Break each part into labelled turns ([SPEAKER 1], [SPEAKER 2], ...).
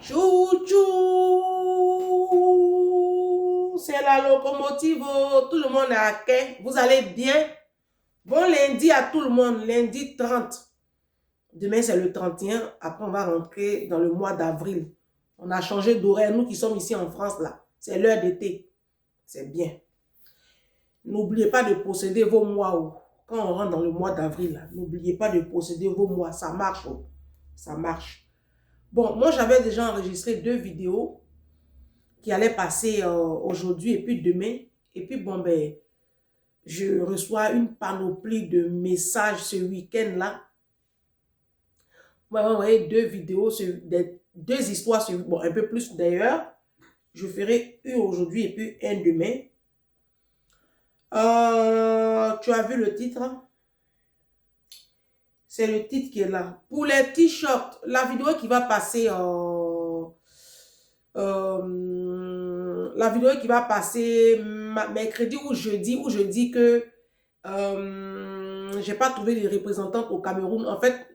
[SPEAKER 1] Chouchou, c'est la locomotive, tout le monde est à quai. Vous allez bien? Bon lundi à tout le monde, lundi 30. Demain, c'est le 31. Après, on va rentrer dans le mois d'avril. On a changé d'horaire, nous qui sommes ici en France, là. C'est l'heure d'été. C'est bien. N'oubliez pas de posséder vos mois. Oh. Quand on rentre dans le mois d'avril, n'oubliez pas de posséder vos mois. Ça marche. Oh. Ça marche. Bon, moi, j'avais déjà enregistré 2 vidéos qui allaient passer aujourd'hui et puis demain. Et puis, bon, ben, je reçois une panoplie de messages ce week-end-là. Vous m'avez envoyé 2 vidéos, 2 histoires, bon, un peu plus d'ailleurs. Je ferai une aujourd'hui et puis un demain. Tu as vu le titre? C'est le titre qui est là. Pour les t-shirts, la vidéo qui va passer... la vidéo qui va passer mercredi ou jeudi, où je dis que j'ai pas trouvé de représentante au Cameroun. En fait,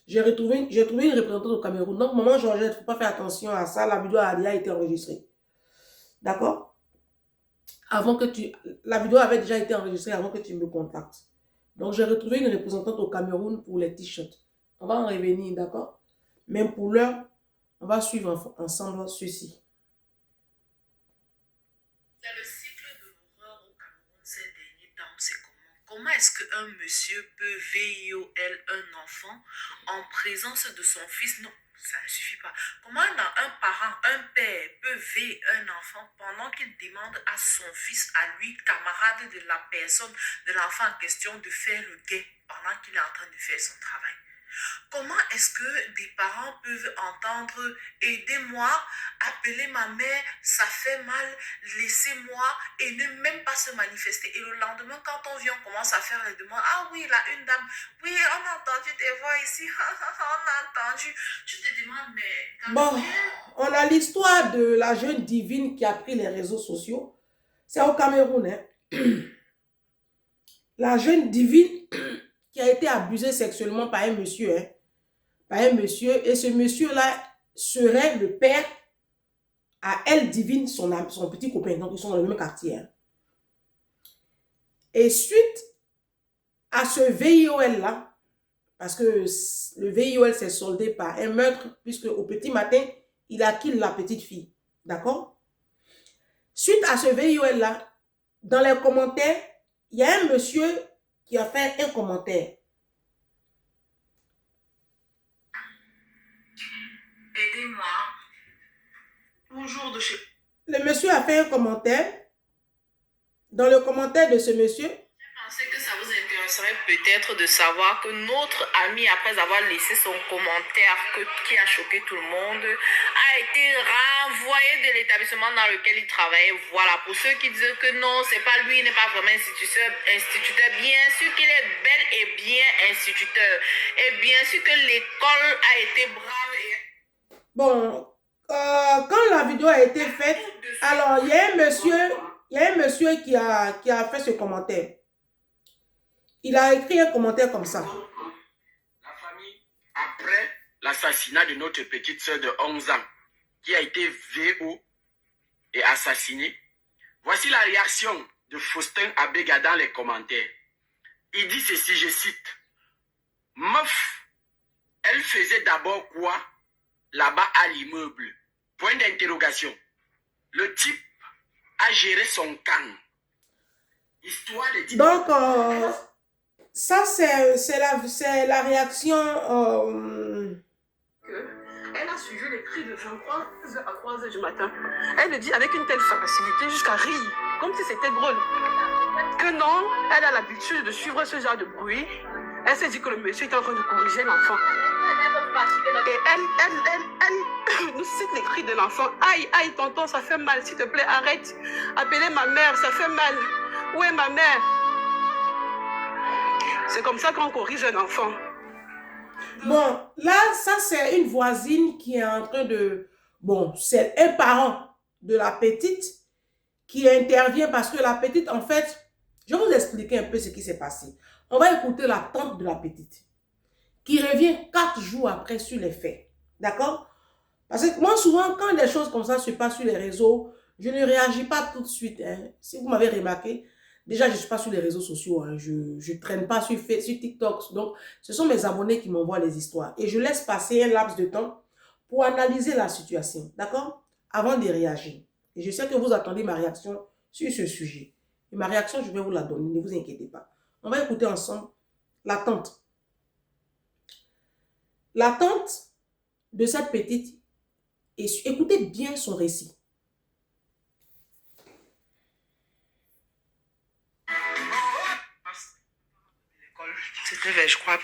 [SPEAKER 1] j'ai trouvé une représentante au Cameroun. Donc, maman Georgette, il ne faut pas faire attention à ça. La vidéo a déjà été enregistrée. D'accord? La vidéo avait déjà été enregistrée avant que tu me contactes. Donc, j'ai retrouvé une représentante au Cameroun pour les t-shirts. On va en revenir, d'accord? Même pour l'heure, on va suivre ensemble ceci.
[SPEAKER 2] C'est le cycle de l'horreur au Cameroun ces derniers temps. C'est comment est-ce qu'un monsieur peut VIOL un enfant en présence de son fils? Non, ça ne suffit pas. Comment un parent, un père peut VIOL un enfant pendant qu'il demande à son fils, à lui, camarade de la personne, de l'enfant en question, de faire le guet pendant qu'il est en train de faire son travail? Comment est-ce que des parents peuvent entendre « Aidez-moi, appelez ma mère, ça fait mal, laissez-moi » et ne même pas se manifester. Et le lendemain, quand on vient, on commence à faire les demandes. « Ah oui, là, une dame, oui, on a entendu tes voix ici, on a entendu. » Tu te demandes, mais...
[SPEAKER 1] Bon, on a l'histoire de la jeune divine qui a pris les réseaux sociaux. C'est au Cameroun, hein. La jeune divine... qui a été abusé sexuellement par un monsieur, hein, par un monsieur, et ce monsieur-là serait le père à elle divine, son petit copain, donc ils sont dans le même quartier. Hein. Et suite à ce VIOL-là, parce que le VIOL s'est soldé par un meurtre, puisque au petit matin, il a kill la petite fille, d'accord? Suite à ce VIOL-là, dans les commentaires, il y a un monsieur qui a fait un commentaire.
[SPEAKER 2] Aidez-moi. Bonjour de chez...
[SPEAKER 1] Le monsieur a fait un commentaire. Dans le commentaire de ce monsieur,
[SPEAKER 2] je pensais que ça vous intéresserait peut-être de savoir que notre ami, après avoir laissé son commentaire qui a choqué tout le monde, a été renvoyé de l'établissement dans lequel il travaillait. Voilà, pour ceux qui disent que non, c'est pas lui, il n'est pas vraiment instituteur, bien sûr qu'il est bel et bien instituteur. Et bien sûr que l'école a été brave.
[SPEAKER 1] Bon, quand la vidéo a été faite, alors il y a un monsieur qui a fait ce commentaire. Il a écrit un commentaire comme ça.
[SPEAKER 3] La famille, après l'assassinat de notre petite soeur de 11 ans, qui a été VO et assassinée, voici la réaction de Faustin Abega dans les commentaires. Il dit ceci, je cite, « Meuf, elle faisait d'abord quoi là-bas à l'immeuble? Point d'interrogation. Le type a géré son camp. » Histoire de type...
[SPEAKER 1] Donc, ça, c'est la réaction...
[SPEAKER 4] Elle a suivi les cris de Jean 3 à 3 h du matin. Elle le dit avec une telle facilité jusqu'à rire, comme si c'était drôle. Que non, elle a l'habitude de suivre ce genre de bruit. Elle s'est dit que le monsieur est en train de corriger l'enfant. Et elle nous cite les cris de l'enfant. Aïe, aïe, tonton, ça fait mal, s'il te plaît, arrête. Appelez ma mère, ça fait mal. Où est ma mère? C'est comme ça qu'on corrige un enfant.
[SPEAKER 1] Bon, là, ça, c'est une voisine qui est en train de... Bon, c'est un parent de la petite qui intervient parce que la petite, en fait, je vais vous expliquer un peu ce qui s'est passé. On va écouter la tante de la petite qui revient 4 jours après sur les faits. D'accord? Parce que moi, souvent, quand des choses comme ça se passent sur les réseaux, je ne réagis pas tout de suite, hein. Si vous m'avez remarqué, déjà, je ne suis pas sur les réseaux sociaux, hein. Je ne traîne pas sur TikTok. Donc, ce sont mes abonnés qui m'envoient les histoires. Et je laisse passer un laps de temps pour analyser la situation, d'accord? Avant de réagir. Et je sais que vous attendez ma réaction sur ce sujet. Et ma réaction, je vais vous la donner, ne vous inquiétez pas. On va écouter ensemble l'attente. L'attente de cette petite, et écoutez bien son récit.
[SPEAKER 4] C'était vers, je crois,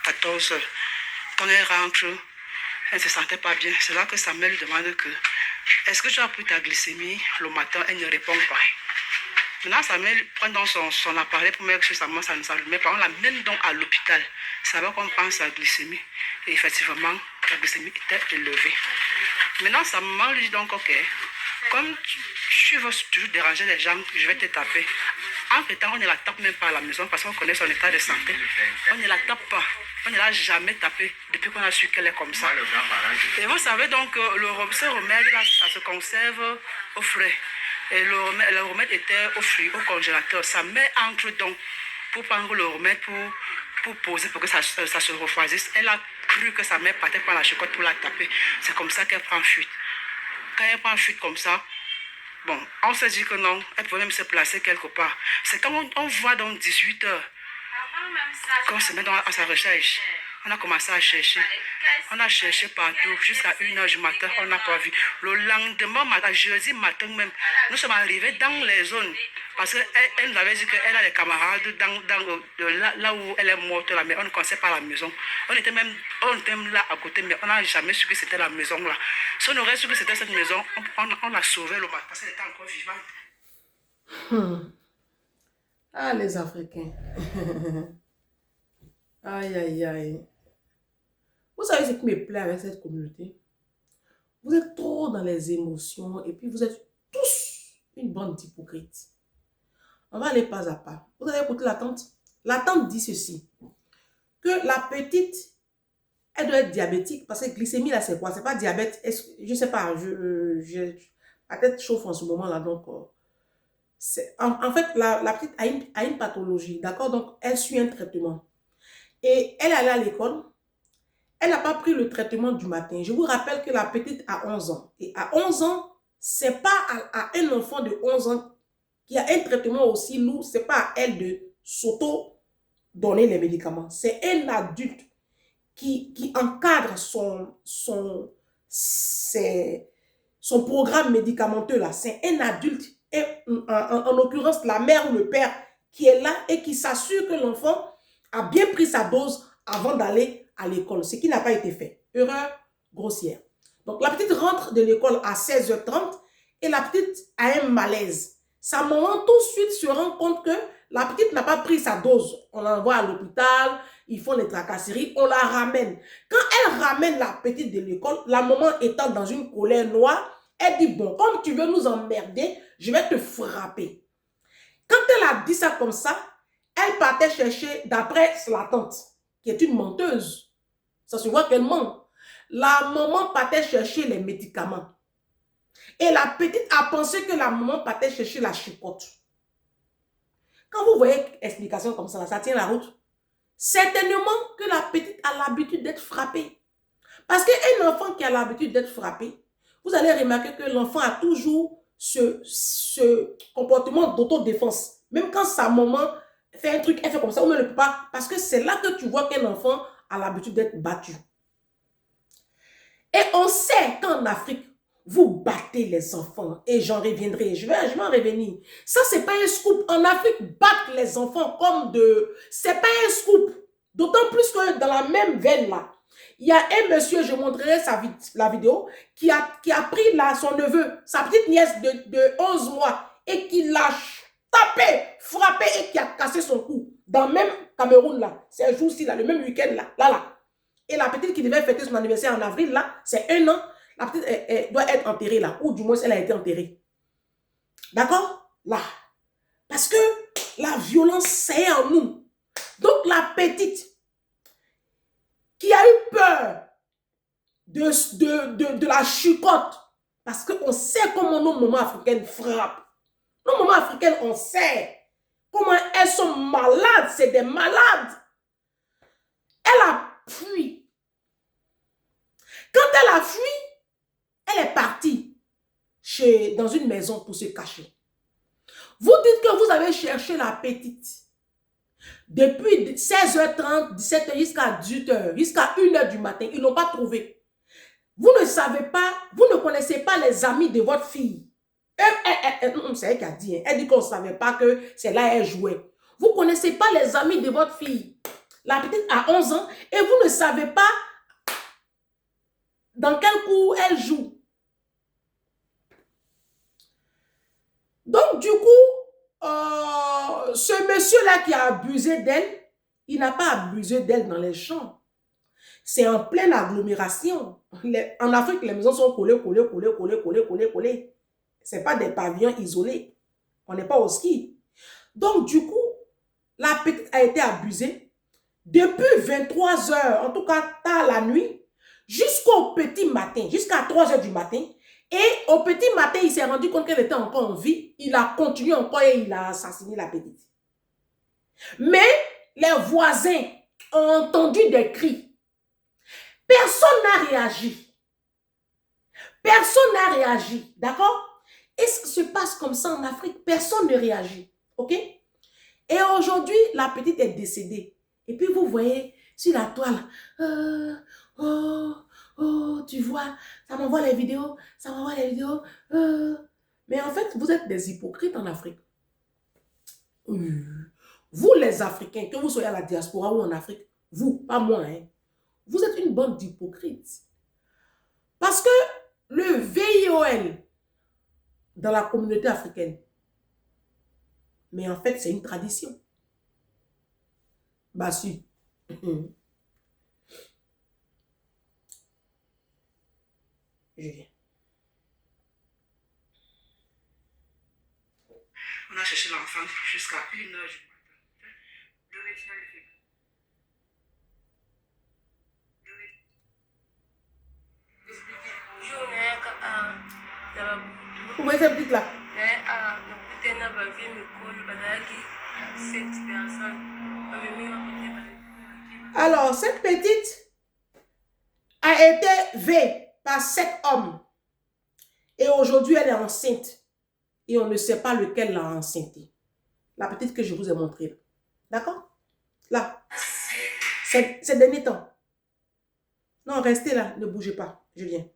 [SPEAKER 4] 14 heures. Quand elle rentre, elle ne se sentait pas bien. C'est là que Samuel lui demande que est-ce que tu as pris ta glycémie le matin? Elle ne répond pas. Maintenant, Samuel prend donc son appareil pour mettre sur sa main, ça ne s'allumait pas. On l'amène donc à l'hôpital. Ça va qu'on prend sa glycémie. Et effectivement, la glycémie était élevée. Maintenant, sa maman lui dit donc, ok, comme tu vas toujours déranger les gens, je vais te taper. Entre temps, on ne la tape même pas à la maison parce qu'on connaît son état de santé. On ne la tape pas. On ne l'a jamais tapée depuis qu'on a su qu'elle est comme ça. Et vous savez donc, ce remède là, ça se conserve au frais. Et le remède était au fruit, au congélateur. Sa mère entre donc pour prendre le remède pour poser, pour que ça se refroidisse. Elle a cru que sa mère partait par la chicotte pour la taper. C'est comme ça qu'elle prend fuite. Quand elle prend fuite comme ça, bon, on s'est dit que non, elle pouvait même se placer quelque part. C'est quand on voit dans 18 heures qu'on se met à sa recherche. On a commencé à chercher. On a cherché partout jusqu'à 1h du matin, on n'a pas vu. Le lendemain matin, jeudi matin même, nous sommes arrivés dans les zones. Parce qu'elle nous avait dit qu'elle a des camarades là où elle est morte, là, mais on ne connaissait pas la maison. On était même là à côté, mais on n'a jamais su que c'était la maison là. Si on aurait su que c'était cette maison, on a sauvé le matin parce qu'elle était encore vivante.
[SPEAKER 1] Ah, les Africains. Aïe, aïe, aïe. Vous savez ce qui me plaît avec cette communauté? Vous êtes trop dans les émotions et puis vous êtes tous une bande d'hypocrites. On va aller pas à pas. Vous allez écouter la tante. La tante dit ceci. Que la petite, elle doit être diabétique parce que glycémie là c'est quoi? C'est pas diabète. Je sais pas. La tête chauffe en ce moment là donc. En fait, la petite a une pathologie, d'accord? Donc, elle suit un traitement. Et elle est allée à l'école. Elle n'a pas pris le traitement du matin. Je vous rappelle que la petite a 11 ans. Et à 11 ans, c'est pas à un enfant de 11 ans qui a un traitement aussi lourd, c'est pas à elle de s'auto-donner les médicaments. C'est un adulte qui encadre son programme médicamenteux là. C'est un adulte, et en l'occurrence la mère ou le père qui est là et qui s'assure que l'enfant a bien pris sa dose avant d'aller à l'école, ce qui n'a pas été fait. Erreur grossière. Donc la petite rentre de l'école à 16h30 et la petite a un malaise. Sa maman tout de suite se rend compte que la petite n'a pas pris sa dose. On l'envoie à l'hôpital, ils font les tracasseries, on la ramène. Quand elle ramène la petite de l'école, la maman étant dans une colère noire, elle dit, bon, comme tu veux nous emmerder, je vais te frapper. Quand elle a dit ça comme ça, elle partait chercher, d'après la tante, qui est une menteuse, ça se voit qu'elle ment. La maman partait chercher les médicaments. Et la petite a pensé que la maman partait chercher la chicotte. Quand vous voyez explication comme ça, ça tient la route. Certainement que la petite a l'habitude d'être frappée. Parce qu'un enfant qui a l'habitude d'être frappé, vous allez remarquer que l'enfant a toujours ce comportement d'autodéfense. Même quand sa maman fait un truc, elle fait comme ça, ou ne le peut pas. Parce que c'est là que tu vois qu'un enfant a l'habitude d'être battu. Et on sait qu'en Afrique, vous battez les enfants. Et j'en reviendrai. Je vais en revenir. Ça, c'est pas un scoop. En Afrique, battre les enfants comme de... C'est pas un scoop. D'autant plus que dans la même veine là, il y a un monsieur, je montrerai la vidéo, qui a pris son neveu, sa petite nièce de 11 mois, et qui l'a tapé, frappé et qui a cassé son cou. Dans le même Cameroun là, c'est un jour-ci là, le même week-end là. Et la petite qui devait fêter son anniversaire en avril là, c'est 1 an. La petite elle doit être enterrée là, ou du moins elle a été enterrée. D'accord? Là. Parce que la violence, c'est en nous. Donc la petite qui a eu peur de la chicotte. Parce qu'on sait comment nos mamans africaines frappent. Nos mamans africaines, on sait comment elles sont malades. C'est des malades. Elle a fui. Quand elle a fui, elle est partie dans une maison pour se cacher. Vous dites que vous avez cherché la petite depuis 16h30, 17h jusqu'à 18h, jusqu'à 1h du matin. Ils n'ont pas trouvé. Vous ne savez pas, vous ne connaissez pas les amis de votre fille. C'est elle qui a dit. Elle dit qu'on ne savait pas que c'est là elle jouait. Vous ne connaissez pas les amis de votre fille. La petite a 11 ans et vous ne savez pas dans quel cours elle joue. Donc, du coup, ce monsieur-là qui a abusé d'elle, il n'a pas abusé d'elle dans les champs. C'est en pleine agglomération. En Afrique, les maisons sont collées. Ce n'est pas des pavillons isolés. On n'est pas au ski. Donc, du coup, la petite a été abusée depuis 23 h, en tout cas tard la nuit, jusqu'au petit matin, jusqu'à 3 h du matin. Et au petit matin, il s'est rendu compte qu'elle était encore en vie. Il a continué encore et il a assassiné la petite. Mais les voisins ont entendu des cris. Personne n'a réagi. Personne n'a réagi. D'accord? Et ça se passe comme ça en Afrique. Personne ne réagit. OK? Et aujourd'hui, la petite est décédée. Et puis vous voyez sur la toile, tu vois, ça m'envoie les vidéos, Mais en fait, vous êtes des hypocrites en Afrique. Vous les Africains, que vous soyez à la diaspora ou en Afrique, vous, pas moi, hein, vous êtes une bande d'hypocrites. Parce que le VIOL dans la communauté africaine, mais en fait, c'est une tradition. Bah si. Je viens.
[SPEAKER 4] On a cherché l'enfant jusqu'à 1h du matin.
[SPEAKER 1] Vous voyez cette petite là? Alors, cette petite a été vue par 7 hommes. Et aujourd'hui, elle est enceinte. Et on ne sait pas lequel l'a enceintée. La petite que je vous ai montrée. D'accord? Là. C'est dernier temps. Non, restez là. Ne bougez pas. Je viens.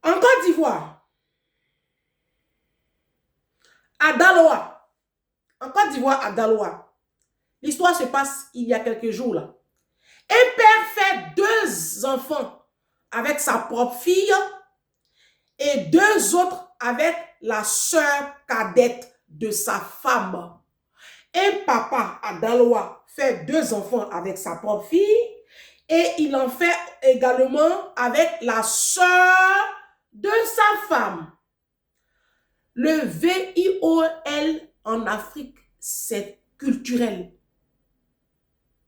[SPEAKER 1] En Côte d'Ivoire, à Daloa, en Côte d'Ivoire, à Daloa, l'histoire se passe il y a quelques jours là. Un père fait 2 enfants avec sa propre fille et 2 autres avec la sœur cadette de sa femme. Un papa à Daloa fait 2 enfants avec sa propre fille et il en fait également avec la sœur de sa femme. Le VIOL en Afrique, c'est culturel.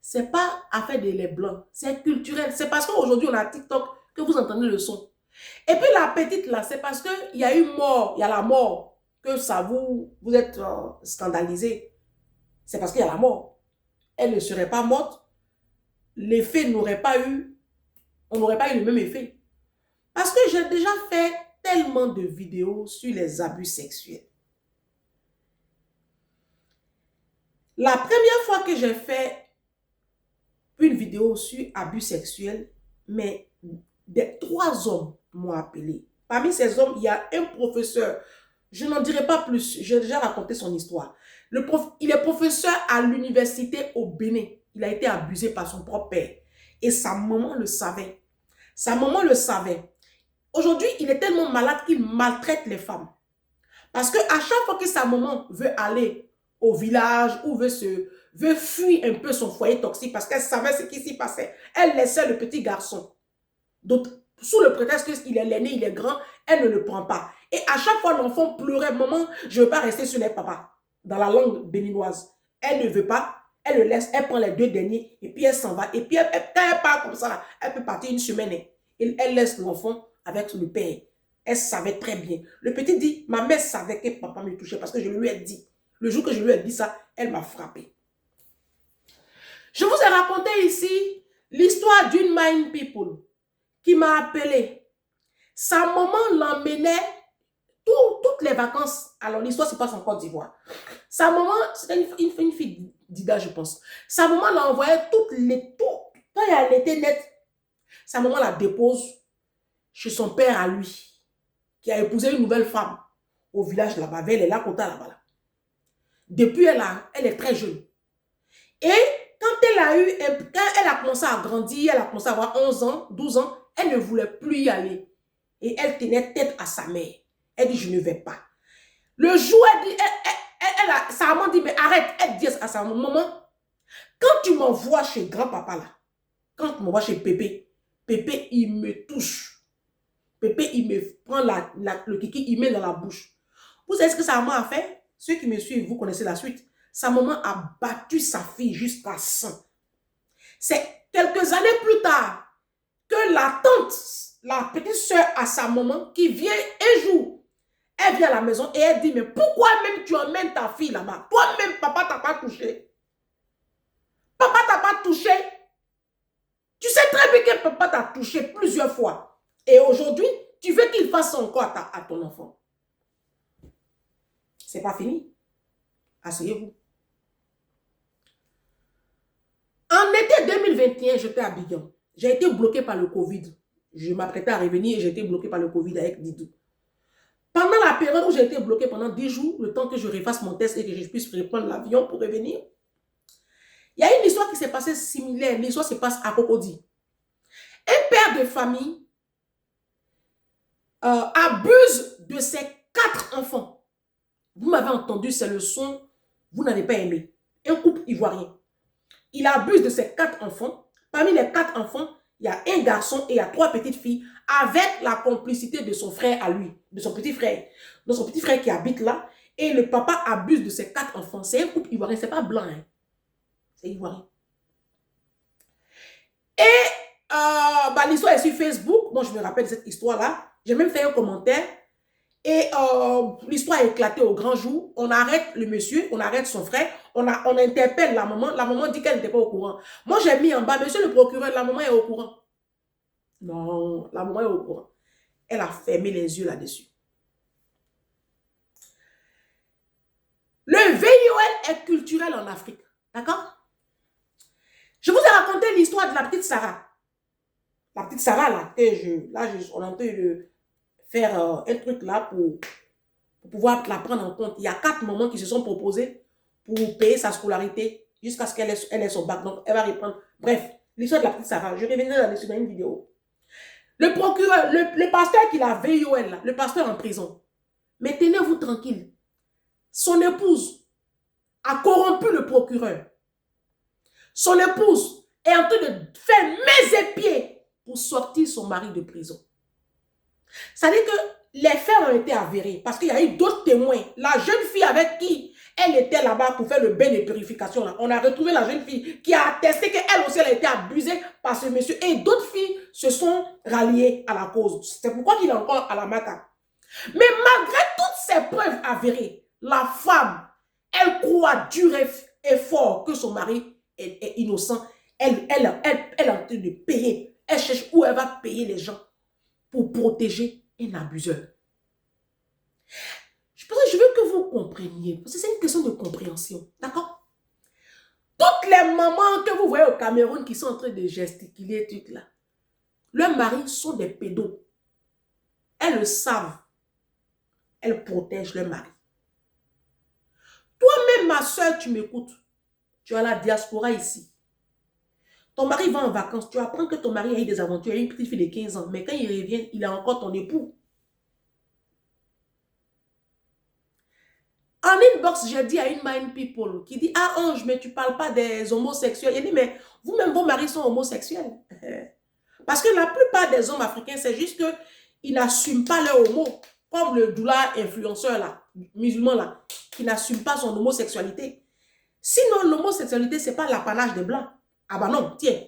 [SPEAKER 1] C'est pas affaire des blancs, c'est culturel. C'est parce qu'aujourd'hui, on a TikTok que vous entendez le son. Et puis la petite là, c'est parce qu'il y a eu mort, il y a la mort, que ça vous êtes scandalisé. C'est parce qu'il y a la mort. Elle ne serait pas morte, l'effet n'aurait pas eu, on n'aurait pas eu le même effet. Parce que j'ai déjà fait tellement de vidéos sur les abus sexuels. La première fois que j'ai fait une vidéo sur abus sexuels, mais 3 hommes m'ont appelé. Parmi ces hommes, il y a un professeur. Je n'en dirai pas plus. J'ai déjà raconté son histoire. Il est professeur à l'université au Bénin. Il a été abusé par son propre père. Et sa maman le savait. Sa maman le savait. Aujourd'hui, il est tellement malade qu'il maltraite les femmes. Parce qu'à chaque fois que sa maman veut aller au village ou veut fuir un peu son foyer toxique parce qu'elle savait ce qui s'y passait, elle laissait le petit garçon. Donc, sous le prétexte qu'il est l'aîné, il est grand, elle ne le prend pas. Et à chaque fois, l'enfant pleurait, maman, je ne veux pas rester sur les papas, dans la langue béninoise. Elle ne veut pas. Elle le laisse, elle prend les 2 derniers et puis elle s'en va. Et puis quand elle part comme ça, là, elle peut partir une semaine. Et elle laisse l'enfant avec le père. Elle savait très bien. Le petit dit, ma mère savait que papa me touchait parce que je lui ai dit. Le jour que je lui ai dit ça, elle m'a frappé. Je vous ai raconté ici l'histoire d'une Mind People qui m'a appelé. Sa maman l'emmenait toutes les vacances. Alors, l'histoire se passe en Côte d'Ivoire. Sa maman, c'était une fille d'Ida, je pense. Sa maman l'a envoyé quand elle était nette, sa maman la dépose chez son père à lui, qui a épousé une nouvelle femme au village là-bas, elle est là, côté là-bas. Depuis, elle est très jeune. Et quand elle a commencé à grandir, elle a commencé à avoir 11 ans, 12 ans, elle ne voulait plus y aller. Et elle tenait tête à sa mère. Elle dit, je ne vais pas. Le jour, elle dit, sa maman dit, mais arrête. Elle dit à sa maman, quand tu m'envoies chez grand-papa là, quand tu m'envoies chez Pépé, Pépé, il me touche. Pépé, il me prend le kiki, il met dans la bouche. Vous savez ce que sa maman a fait? Ceux qui me suivent, vous connaissez la suite. Sa maman a battu sa fille jusqu'à sang. C'est quelques années plus tard que la tante, la petite soeur à sa maman, qui vient un jour, elle vient à la maison et elle dit, mais pourquoi même tu emmènes ta fille là-bas? Toi-même, papa t'a pas touché. Papa t'a pas touché. Tu sais très bien que papa t'a touché plusieurs fois. Et aujourd'hui, tu veux qu'il fasse encore à ton enfant. C'est pas fini. Asseyez-vous. En été 2021, j'étais à Abidjan. J'ai été bloqué par le Covid. Je m'apprêtais à revenir et j'ai été bloqué par le Covid avec Didou. Pendant la période où j'ai été bloqué pendant 10 jours, le temps que je refasse mon test et que je puisse reprendre l'avion pour revenir, il y a une histoire qui s'est passée similaire. L'histoire se passe à Cocody. Un père de famille abuse de ses 4 enfants. Vous m'avez entendu, c'est le son, vous n'avez pas aimé. Un couple ivoirien. Il abuse de ses 4 enfants. Parmi les 4 enfants, il y a un garçon et il y a 3 petites filles avec la complicité de son frère à lui, de son petit frère. Donc son petit frère qui habite là. Et le papa abuse de ses 4 enfants. C'est un couple ivoirien, c'est pas blanc. Hein. C'est ivoirien. Et l'histoire est sur Facebook. Moi, je me rappelle de cette histoire-là. J'ai même fait un commentaire. Et l'histoire a éclaté au grand jour. On arrête le monsieur, on arrête son frère, on interpelle la maman. La maman dit qu'elle n'était pas au courant. Moi, j'ai mis en bas, monsieur le procureur, la maman est au courant. Non, la maman est au courant. Elle a fermé les yeux là-dessus. Le VIOL est culturel en Afrique. D'accord? Je vous ai raconté l'histoire de la petite Sarah. La petite Sarah, là, on est en train de faire un truc là pour pouvoir la prendre en compte. Il y a 4 mamans qui se sont proposées pour payer sa scolarité jusqu'à ce qu'elle ait son bac. Donc, elle va reprendre. Bref, l'histoire de la petite Sarah. Je reviendrai là-dessus dans une vidéo. Le procureur, le pasteur qui l'a VIOL, là, le pasteur en prison. Mais tenez-vous tranquille. Son épouse a corrompu le procureur. Son épouse est en train de faire mains et pieds pour sortir son mari de prison. Ça veut dire que les faits ont été avérés parce qu'il y a eu d'autres témoins. La jeune fille avec qui elle était là-bas pour faire le bain de purification, là, on a retrouvé la jeune fille qui a attesté qu'elle aussi elle a été abusée par ce monsieur. Et d'autres filles se sont ralliées à la cause. C'est pourquoi il est encore à la maca. Mais malgré toutes ces preuves avérées, la femme, elle croit dur et fort que son mari est innocent. Elle est en train de payer. Elle cherche où elle va payer les gens pour protéger un abuseur. Je veux que vous compreniez. Parce que c'est une question de compréhension. D'accord? Toutes les mamans que vous voyez au Cameroun qui sont en train de gesticuler, tout là, leurs maris sont des pédos. Elles le savent. Elles protègent leur mari. Toi-même, ma soeur, tu m'écoutes. Tu as la diaspora ici. Ton mari va en vacances. Tu apprends que ton mari a eu des aventures. Il a une petite fille de 15 ans. Mais quand il revient, il a encore ton époux. En inbox, j'ai dit à une Mind People qui dit, ah Ange, mais tu ne parles pas des homosexuels. Il dit, mais vous-même, vos maris sont homosexuels. Parce que la plupart des hommes africains, c'est juste qu'ils n'assument pas leur homo. Comme le doula influenceur là, musulman là, qui n'assume pas son homosexualité. Sinon, l'homosexualité, ce n'est pas l'apanage des Blancs. Ah bah non, tiens.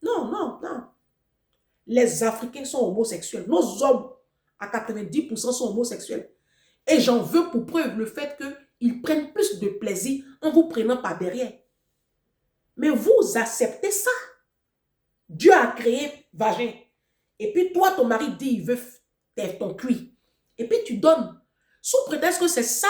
[SPEAKER 1] Non, non, non. Les Africains sont homosexuels. Nos hommes, à 90%, sont homosexuels. Et j'en veux pour preuve le fait qu'ils prennent plus de plaisir en vous prenant par derrière. Mais vous acceptez ça. Dieu a créé vagin. Et puis toi, ton mari dit, il veut ton cuit. Et puis tu donnes. Sous prétexte que c'est ça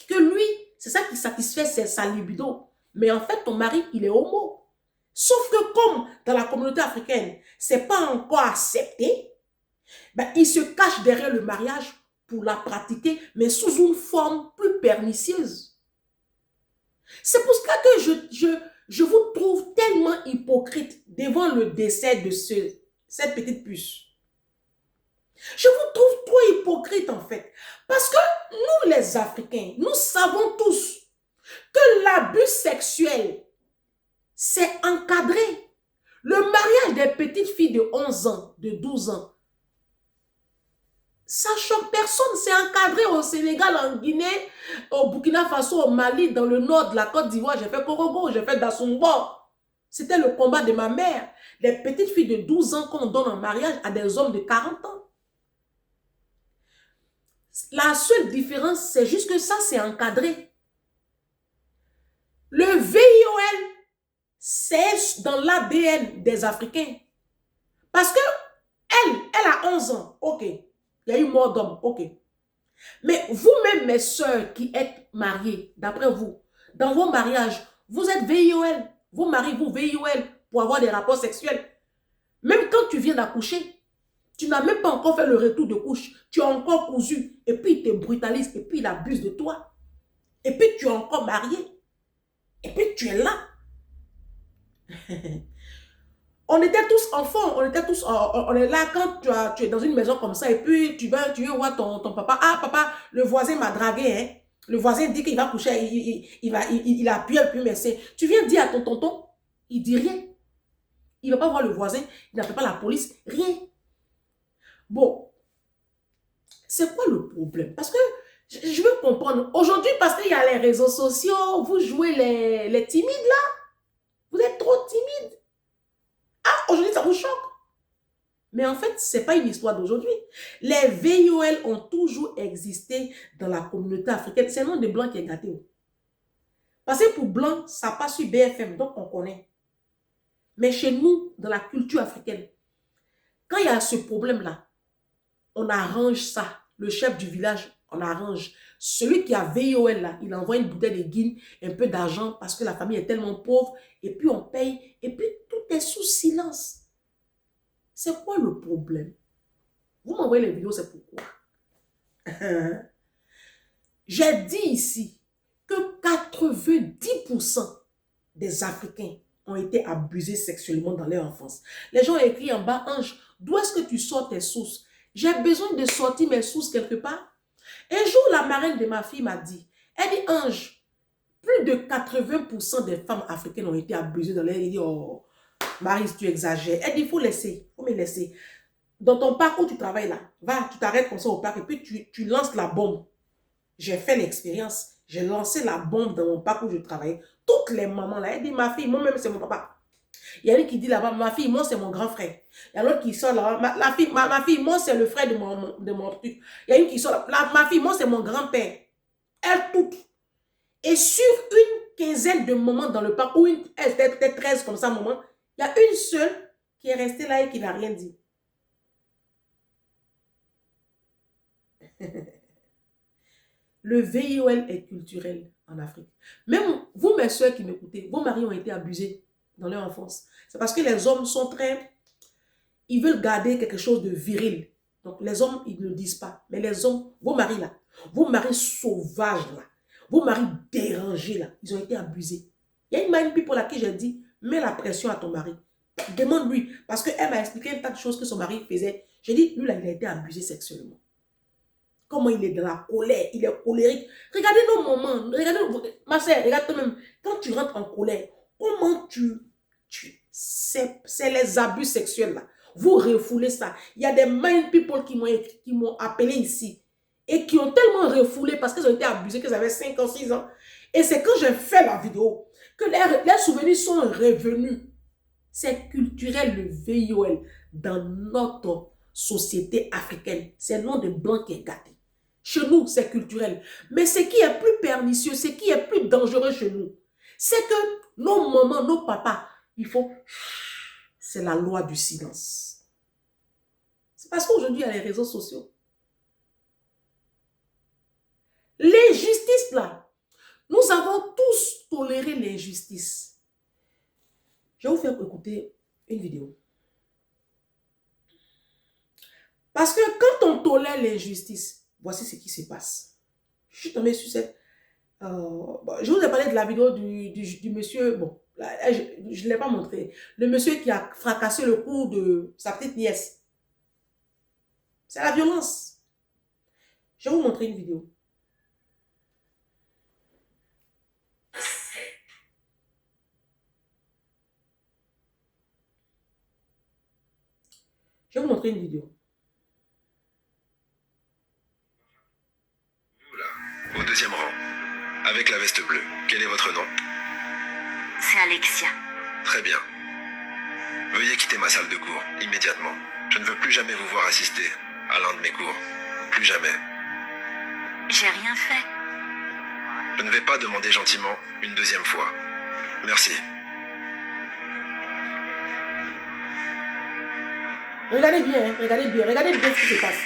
[SPEAKER 1] que lui, c'est ça qui satisfait sa libido. Mais en fait, ton mari, il est homo. Sauf que comme dans la communauté africaine, c'est pas encore accepté, ben, il se cache derrière le mariage pour la pratiquer, mais sous une forme plus pernicieuse. C'est pour cela que je vous trouve tellement hypocrite devant le décès de cette petite puce. Je vous trouve trop hypocrite en fait. Parce que nous les Africains, nous savons tous que l'abus sexuel, c'est encadré. Le mariage des petites filles de 11 ans, de 12 ans, ça choque personne. C'est encadré au Sénégal, en Guinée, au Burkina Faso, au Mali, dans le nord de la Côte d'Ivoire. J'ai fait Korogo, j'ai fait Dassumbo. C'était le combat de ma mère. Les petites filles de 12 ans qu'on donne en mariage à des hommes de 40 ans. La seule différence, c'est juste que ça, c'est encadré. Le VIOL, c'est dans l'ADN des Africains. Parce que elle a 11 ans, ok. Il y a eu mort d'homme, ok. Mais vous-même, mes soeurs qui êtes mariées, d'après vous, dans vos mariages, vous êtes VIOL. Vos maris, vous VIOL pour avoir des rapports sexuels. Même quand tu viens d'accoucher, tu n'as même pas encore fait le retour de couche. Tu as encore cousu. Et puis il te brutalise. Et puis il abuse de toi. Et puis tu es encore marié. Et puis tu es là. On était tous enfants. On était tous... On est là quand tu es dans une maison comme ça. Et puis tu vas voir ton papa. Ah papa, le voisin m'a dragué. Hein? Le voisin dit qu'il va coucher. Il appuie un peu. Mais tu viens dire à ton tonton. Il dit rien. Il ne va pas voir le voisin. Il n'appelle pas la police. Rien. Bon, c'est quoi le problème? Parce que je veux comprendre. Aujourd'hui, parce qu'il y a les réseaux sociaux, vous jouez les timides là. Vous êtes trop timides. Ah, aujourd'hui, ça vous choque. Mais en fait, ce n'est pas une histoire d'aujourd'hui. Les VIOL ont toujours existé dans la communauté africaine. C'est le nom des Blancs qui est gâté. Parce que pour Blanc, ça passe sur BFM, donc on connaît. Mais chez nous, dans la culture africaine, quand il y a ce problème-là, on arrange ça. Le chef du village, on arrange. Celui qui a VIOL là, il envoie une bouteille de guine, un peu d'argent parce que la famille est tellement pauvre. Et puis on paye. Et puis tout est sous silence. C'est quoi le problème? Vous m'envoyez les vidéos, c'est pourquoi? J'ai dit ici que 90% des Africains ont été abusés sexuellement dans leur enfance. Les gens ont écrit en bas, Ange, d'où est-ce que tu sors tes sources? J'ai besoin de sortir mes sources quelque part. Un jour, la marraine de ma fille m'a dit, elle dit, Ange, plus de 80% des femmes africaines ont été abusées dans leur... Elle dit, oh, Marie, tu exagères. Elle dit, il faut laisser, il faut me laisser. Dans ton parc où tu travailles là, va, tu t'arrêtes comme ça au parc et puis tu lances la bombe. J'ai fait l'expérience. J'ai lancé la bombe dans mon parc où je travaillais. Toutes les mamans là, elle dit, ma fille, moi-même, c'est mon papa. Il y a une qui dit là-bas, ma fille, moi, c'est mon grand frère. Il y a l'autre qui sort là-bas, ma fille, moi, c'est le frère de mon truc. Il y a une qui sort là, ma fille, moi, c'est mon grand-père. Elle toutes. Et sur une quinzaine de moments dans le parc, ou elle était peut-être 13 comme ça, moment, il y a une seule qui est restée là et qui n'a rien dit. Le VIOL est culturel en Afrique. Même vous, mes soeurs qui m'écoutez, vos maris ont été abusés dans leur enfance. C'est parce que les hommes sont très... Ils veulent garder quelque chose de viril. Donc les hommes, ils ne le disent pas. Mais les hommes, vos maris là, vos maris sauvages là, vos maris dérangés là, ils ont été abusés. Il y a une marine pour laquelle j'ai dit, mets la pression à ton mari. Demande-lui. Parce qu'elle m'a expliqué un tas de choses que son mari faisait. J'ai dit, lui là, il a été abusé sexuellement. Comment il est dans la colère, il est colérique. Regardez nos moments, regardez, ma soeur, regarde toi-même. Quand tu rentres en colère, comment c'est les abus sexuels là. Vous refoulez ça. Il y a des mind people qui m'ont appelé ici et qui ont tellement refoulé parce qu'ils ont été abusés, qu'ils avaient 5 ans, 6 ans. Et c'est quand j'ai fait la vidéo que les souvenirs sont revenus. C'est culturel, le VIOL, dans notre société africaine. C'est le nom de blanc qui est gâté. Chez nous, c'est culturel. Mais ce qui est plus pernicieux, ce qui est plus dangereux chez nous, c'est que nos mamans, nos papas, il faut... C'est la loi du silence. C'est parce qu'aujourd'hui, il y a les réseaux sociaux. L'injustice, là, nous avons tous toléré l'injustice. Je vais vous faire écouter une vidéo. Parce que quand on tolère l'injustice, voici ce qui se passe. Je suis tombée sur cette... je vous ai parlé de la vidéo du monsieur... Bon, là, je ne l'ai pas montré. Le monsieur qui a fracassé le cou de sa petite nièce. C'est la violence. Je vais vous montrer une vidéo. Je vais vous montrer une vidéo.
[SPEAKER 5] Vous là, au deuxième rang, avec la veste bleue, quel est votre nom?
[SPEAKER 6] C'est Alexia.
[SPEAKER 5] Très bien. Veuillez quitter ma salle de cours, immédiatement. Je ne veux plus jamais vous voir assister à l'un de mes cours. Plus jamais.
[SPEAKER 6] J'ai rien fait.
[SPEAKER 5] Je ne vais pas demander gentiment une deuxième fois. Merci.
[SPEAKER 1] Regardez bien ce qui se passe.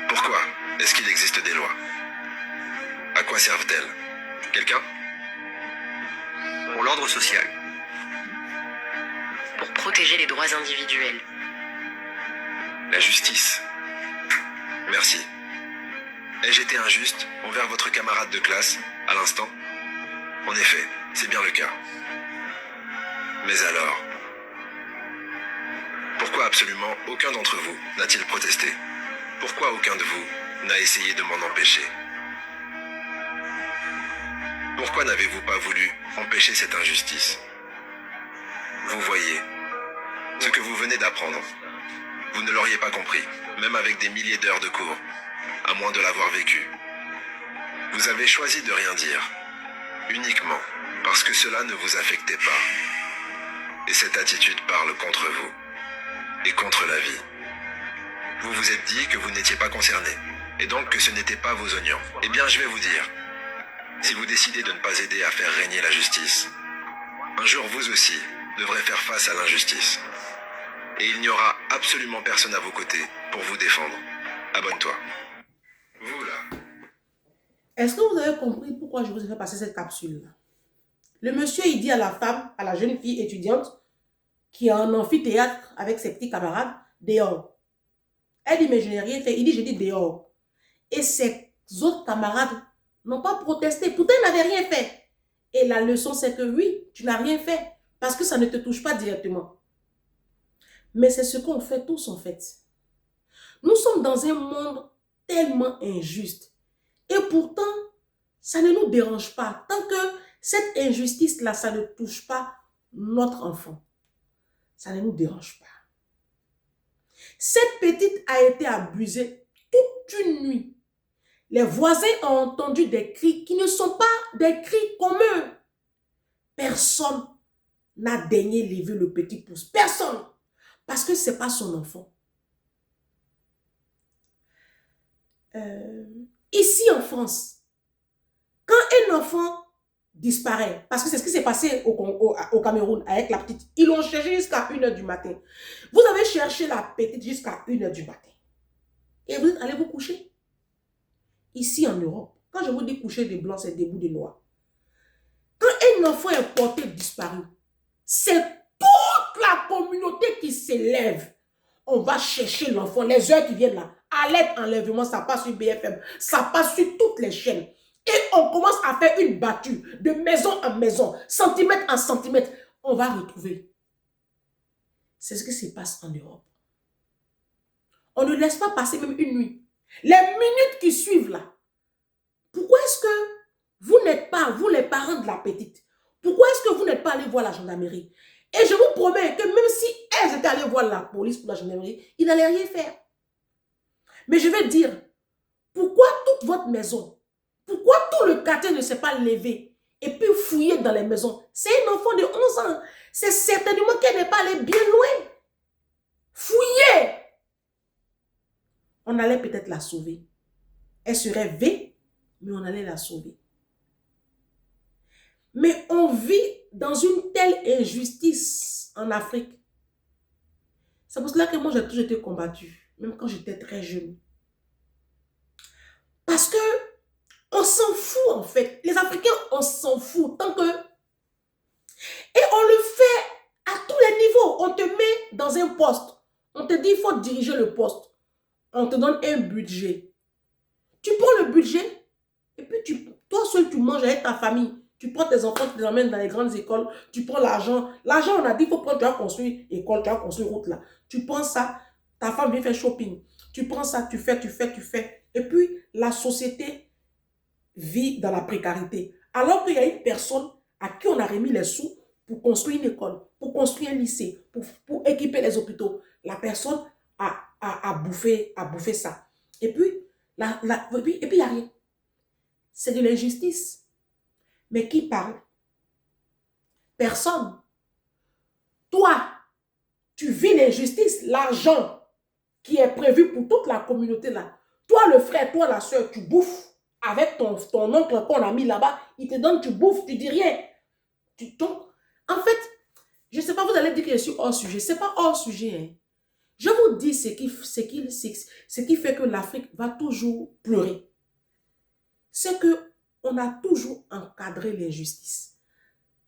[SPEAKER 5] Pourquoi est-ce qu'il existe des lois? À quoi servent-elles? Quelqu'un?
[SPEAKER 7] Pour l'ordre social.
[SPEAKER 6] Pour protéger les droits individuels.
[SPEAKER 5] La justice. Merci. Ai-je été injuste envers votre camarade de classe à l'instant? En effet, c'est bien le cas. Mais alors, pourquoi absolument aucun d'entre vous n'a-t-il protesté? Pourquoi aucun de vous n'a essayé de m'en empêcher? Pourquoi n'avez-vous pas voulu empêcher cette injustice? Vous voyez, ce que vous venez d'apprendre, vous ne l'auriez pas compris, même avec des milliers d'heures de cours, à moins de l'avoir vécu. Vous avez choisi de rien dire, uniquement parce que cela ne vous affectait pas. Et cette attitude parle contre vous, et contre la vie. Vous vous êtes dit que vous n'étiez pas concerné, et donc que ce n'étaient pas vos oignons. Eh bien, je vais vous dire, si vous décidez de ne pas aider à faire régner la justice, un jour vous aussi devrez faire face à l'injustice. Et il n'y aura absolument personne à vos côtés pour vous défendre. Abonne-toi. Vous là.
[SPEAKER 1] Est-ce que vous avez compris pourquoi je vous ai fait passer cette capsule-là? Le monsieur, il dit à la femme, à la jeune fille étudiante, qui est en amphithéâtre avec ses petits camarades, dehors. Elle dit, mais je n'ai rien fait. Il dit, je dis dehors. Et ses autres camarades n'ont pas protesté. Pourtant, ils n'avaient rien fait. Et la leçon, c'est que oui, tu n'as rien fait. Parce que ça ne te touche pas directement. Mais c'est ce qu'on fait tous, en fait. Nous sommes dans un monde tellement injuste. Et pourtant, ça ne nous dérange pas. Tant que cette injustice-là, ça ne touche pas notre enfant. Ça ne nous dérange pas. Cette petite a été abusée toute une nuit. Les voisins ont entendu des cris qui ne sont pas des cris communs. Personne n'a daigné lever le petit pouce. Personne. Parce que ce n'est pas son enfant. Ici en France, quand un enfant disparaît, parce que c'est ce qui s'est passé au Cameroun avec la petite, ils l'ont cherché jusqu'à 1h du matin. Vous avez cherché la petite jusqu'à 1h du matin. Et vous allez vous coucher. Ici en Europe, quand je vous dis coucher des blancs, c'est debout des noirs. Quand un enfant est porté disparu, c'est toute la communauté qui s'élève. On va chercher l'enfant, les heures qui viennent là. Alerte enlèvement, ça passe sur BFM, ça passe sur toutes les chaînes. Et on commence à faire une battue de maison en maison, centimètre en centimètre. On va retrouver. C'est ce qui se passe en Europe. On ne laisse pas passer même une nuit. Les minutes qui suivent là. Pourquoi est-ce que vous n'êtes pas, vous les parents de la petite, pourquoi est-ce que vous n'êtes pas allés voir la gendarmerie? Et je vous promets que même si elles étaient allées voir la police pour la gendarmerie, ils n'allaient rien faire. Mais je vais dire, pourquoi toute votre maison, Pourquoi tout le quartier ne s'est pas levé et puis fouiller dans les maisons? C'est un enfant de 11 ans. C'est certainement qu'elle n'est pas allée bien loin. Fouiller. On allait peut-être la sauver. Elle serait V, mais on allait la sauver. Mais on vit dans une telle injustice en Afrique. C'est pour cela que moi, j'ai toujours été combattue, même quand j'étais très jeune. Parce que on s'en fout, en fait. Les Africains, on s'en fout. Tant que... Et on le fait à tous les niveaux. On te met dans un poste. On te dit, il faut diriger le poste. On te donne un budget. Tu prends le budget et puis toi seul, tu manges avec ta famille. Tu prends tes enfants, tu les emmènes dans les grandes écoles. Tu prends l'argent. L'argent, on a dit, il faut prendre, tu as construit école, tu as construit route là. Tu prends ça, ta femme vient faire shopping. Tu prends ça, tu fais. Et puis, la société vit dans la précarité. Alors qu'il y a une personne à qui on a remis les sous pour construire une école, pour construire un lycée, pour équiper les hôpitaux. La personne a bouffé ça. Et puis, il n'y a rien. C'est de l'injustice. Mais qui parle? Personne. Toi, tu vis l'injustice, l'argent qui est prévu pour toute la communauté là. Toi, le frère, toi, la soeur, tu bouffes avec ton oncle qu'on a mis là-bas. Il te donne, tu bouffes, tu dis rien. En fait, je ne sais pas, vous allez dire que je suis hors sujet. Ce n'est pas hors sujet. Hein. Je vous dis ce qui fait que l'Afrique va toujours pleurer. C'est qu'on a toujours encadré l'injustice.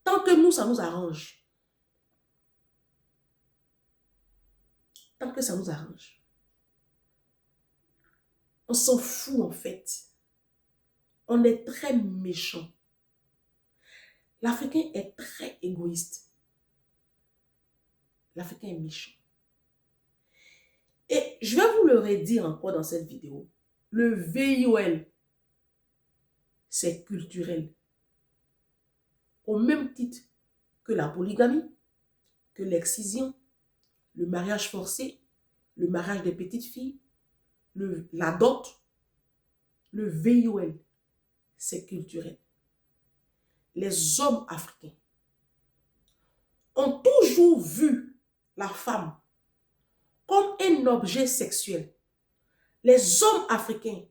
[SPEAKER 1] Tant que nous, ça nous arrange. Tant que ça nous arrange. On s'en fout en fait. On est très méchant. L'Africain est très égoïste. L'Africain est méchant. Et je vais vous le redire encore dans cette vidéo. Le VIOL, c'est culturel. Au même titre que la polygamie, que l'excision, le mariage forcé, le mariage des petites filles, la dot, le VIOL, c'est culturel. Les hommes africains ont toujours vu la femme comme un objet sexuel. Les hommes africains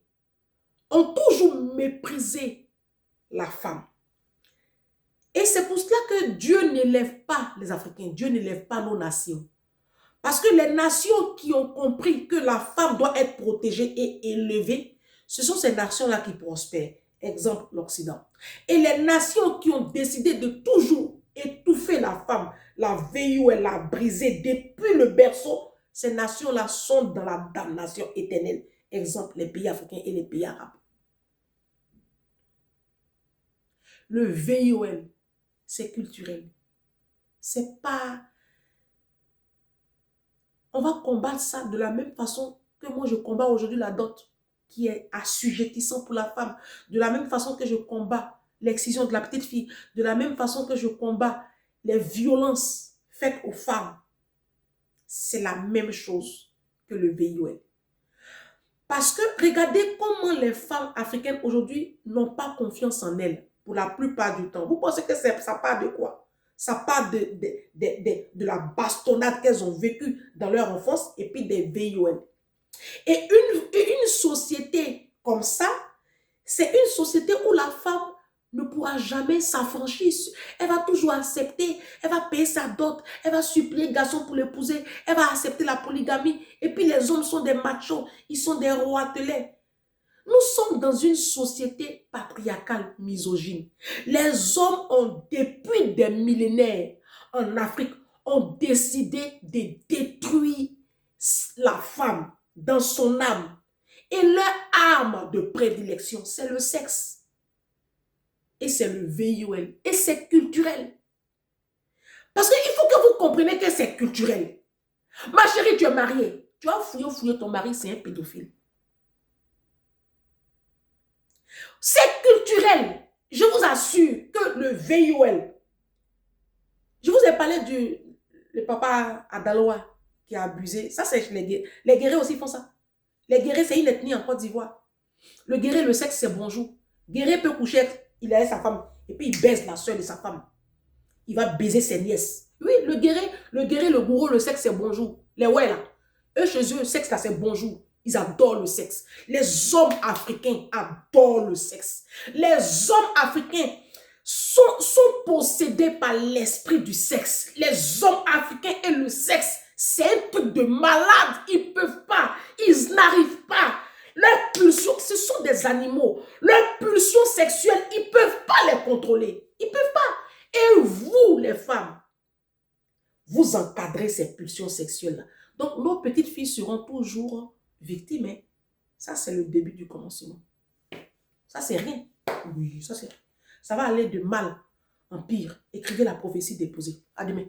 [SPEAKER 1] ont toujours méprisé la femme. Et c'est pour cela que Dieu n'élève pas les Africains, Dieu n'élève pas nos nations. Parce que les nations qui ont compris que la femme doit être protégée et élevée, ce sont ces nations-là qui prospèrent. Exemple, l'Occident. Et les nations qui ont décidé de toujours étouffer la femme, la VIOL, la briser depuis le berceau, ces nations-là sont dans la damnation éternelle. Exemple, les pays africains et les pays arabes. Le VIOL, c'est culturel. C'est pas... On va combattre ça de la même façon que moi je combats aujourd'hui la dot, qui est assujettissant pour la femme. De la même façon que je combats l'excision de la petite fille. De la même façon que je combats les violences faites aux femmes. C'est la même chose que le VIOL. Parce que regardez comment les femmes africaines aujourd'hui n'ont pas confiance en elles pour la plupart du temps. Vous pensez que ça part de quoi? Ça part de la bastonnade qu'elles ont vécue dans leur enfance et puis des VIOL. Et une société comme ça, c'est une société où la femme ne pourra jamais s'affranchir. Elle va toujours accepter, elle va payer sa dot, elle va supplier le garçon pour l'épouser, elle va accepter la polygamie. Et puis les hommes sont des machos, ils sont des roitelets. Nous sommes dans une société patriarcale misogyne. Les hommes ont, depuis des millénaires en Afrique, ont décidé de détruire la femme dans son âme. Et leur arme de prédilection, c'est le sexe. Et c'est le VIOL. Et c'est culturel. Parce qu'il faut que vous compreniez que c'est culturel. Ma chérie, tu es mariée. Tu as fouillé ton mari, c'est un pédophile. C'est culturel. Je vous assure que le VIOL. Je vous ai parlé du papa Adaloa qui a abusé. Ça, c'est les guerriers. Les guerriers aussi font ça. Les guerriers, c'est une ethnie en Côte d'Ivoire. Le guerrier, le sexe, c'est bonjour. Guerrier peut coucher, il est avec sa femme, et puis il baise la soeur de sa femme. Il va baiser ses nièces. Oui, le guerrier, le gourou, le sexe, c'est bonjour. Les ouais là. Eux, chez eux, le sexe là, c'est bonjour. Ils adorent le sexe. Les hommes africains adorent le sexe. Les hommes africains sont possédés par l'esprit du sexe. Les hommes africains et le sexe, c'est un truc de malade. Ils ne peuvent pas. Ils n'arrivent pas. Leurs pulsions, ce sont des animaux. Leurs pulsions sexuelles, ils ne peuvent pas les contrôler. Ils ne peuvent pas. Et vous, les femmes, vous encadrez ces pulsions sexuelles-là. Donc, nos petites filles seront toujours victimes. Hein. Ça, c'est le début du commencement. Ça, c'est rien. Oui, ça, c'est rien. Ça va aller de mal en pire. Écrivez la prophétie déposée. À demain.